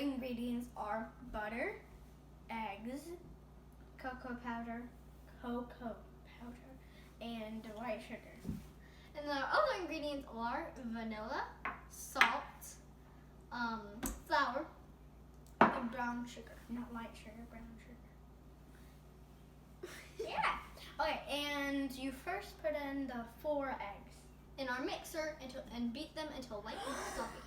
ingredients are butter, eggs, cocoa powder, and white sugar. And the other ingredients are vanilla, salt, flour, and brown sugar. Not white sugar, brown sugar. Yeah. Okay, and you first put in the 4 eggs in our mixer and beat them until light and fluffy.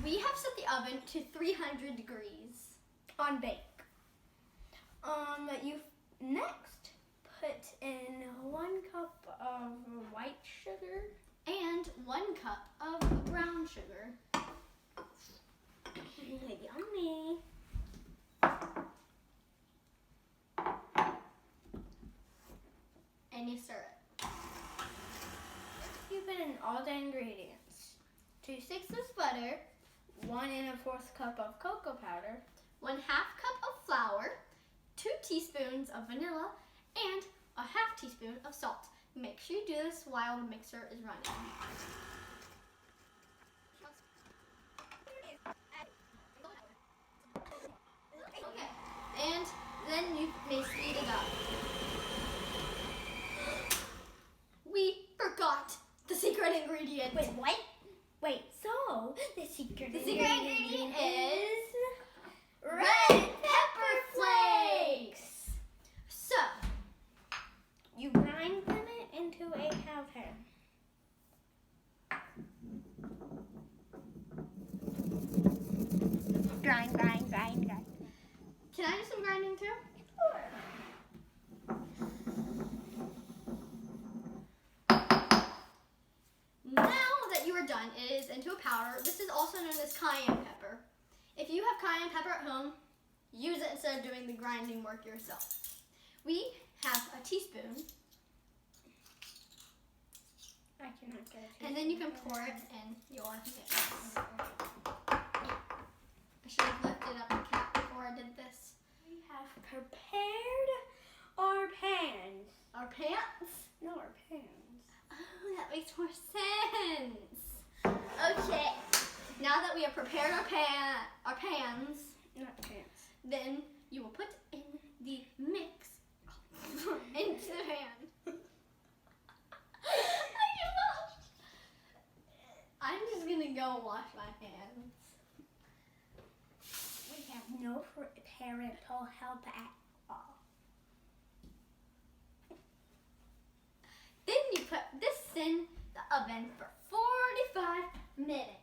We have set the oven to 300 degrees on bake. You next put in 1 cup of white sugar and 1 cup of brown sugar. Yummy. And you stir it. You put in all the ingredients. 2 sticks of butter, 1 1/4 cup of cocoa powder, 1/2 cup of flour, 2 teaspoons of vanilla, and a 1/2 teaspoon of salt. Make sure you do this while the mixer is running. Okay, and then you may speed it up. We forgot the secret ingredient. Wait, what? Wait, so the secret ingredient is red pepper flakes. So, you grind them into a powder. Grind. Can I do some grinding too? Sure. Now that you are done, it is into a powder. This is also known as cayenne pepper. If you have cayenne pepper at home, use it instead of doing the grinding work yourself. We have a teaspoon. I cannot get it. And then you can pour it in your mix. I should have lifted up the cap before I did this. We have prepared our pans. Our pants? No, our pans. Oh, that makes more sense. Okay, now that we have prepared our pans, Not pants. then you will put in the mix into the pan. I'm just gonna go wash my hands. We have no parental help at all. Then you put this in the oven for 45 minutes.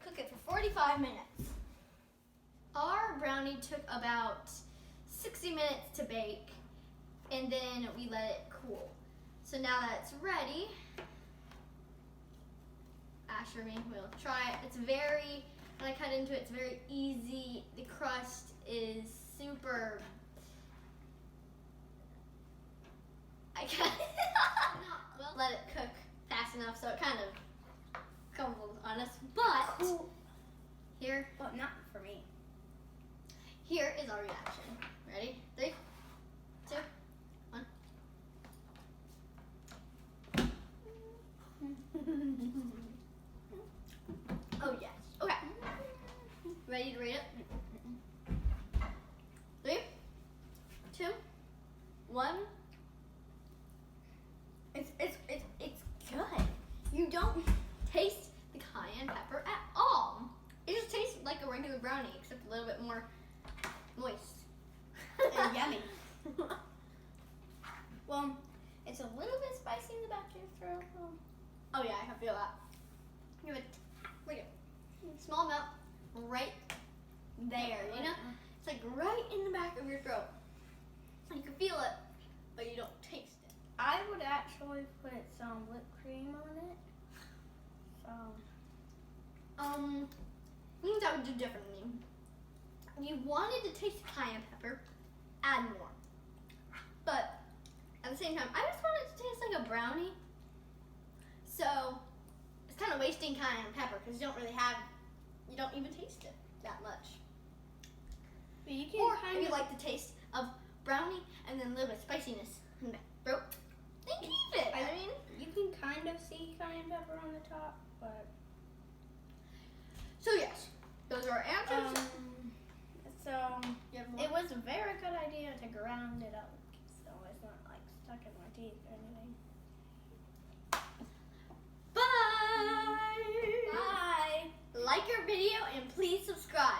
Cook it for 45 minutes. Our brownie took about 60 minutes to bake, and then we let it cool. So now that it's ready, Asher and me will try it. It's very, when I cut into it, it's very easy. The crust is super, we'll let it cook fast enough so it kind of crumbles on us. But Cool. here But not for me. Here is our reaction. Ready? 3, 2, 1. Oh yes. Okay. Ready to rate it? 3, 2, 1. It's good. You don't taste the cayenne pepper at all. It just tastes like a regular brownie, except a little bit more moist. And yummy. Well, it's a little bit spicy in the back of your throat. Oh yeah, I can feel that. Give it like a small amount right there, you know? It's like right in the back of your throat. You can feel it, but you don't taste it. I would actually put some whipped cream on it. So, things I would do differently. If you wanted to taste cayenne pepper, add more. But at the same time, I just want it to taste like a brownie. So it's kind of wasting cayenne pepper because you don't even taste it that much. But you can Or kind if you of like the taste of brownie and then a little bit of spiciness in the throat, then keep it. I mean, you can kind of see cayenne pepper on the top, but so yes, those are our answers. so You have more? it was a very good idea to ground it up, so it's not like stuck in my teeth or anything. Bye. Bye. Like our video and please subscribe.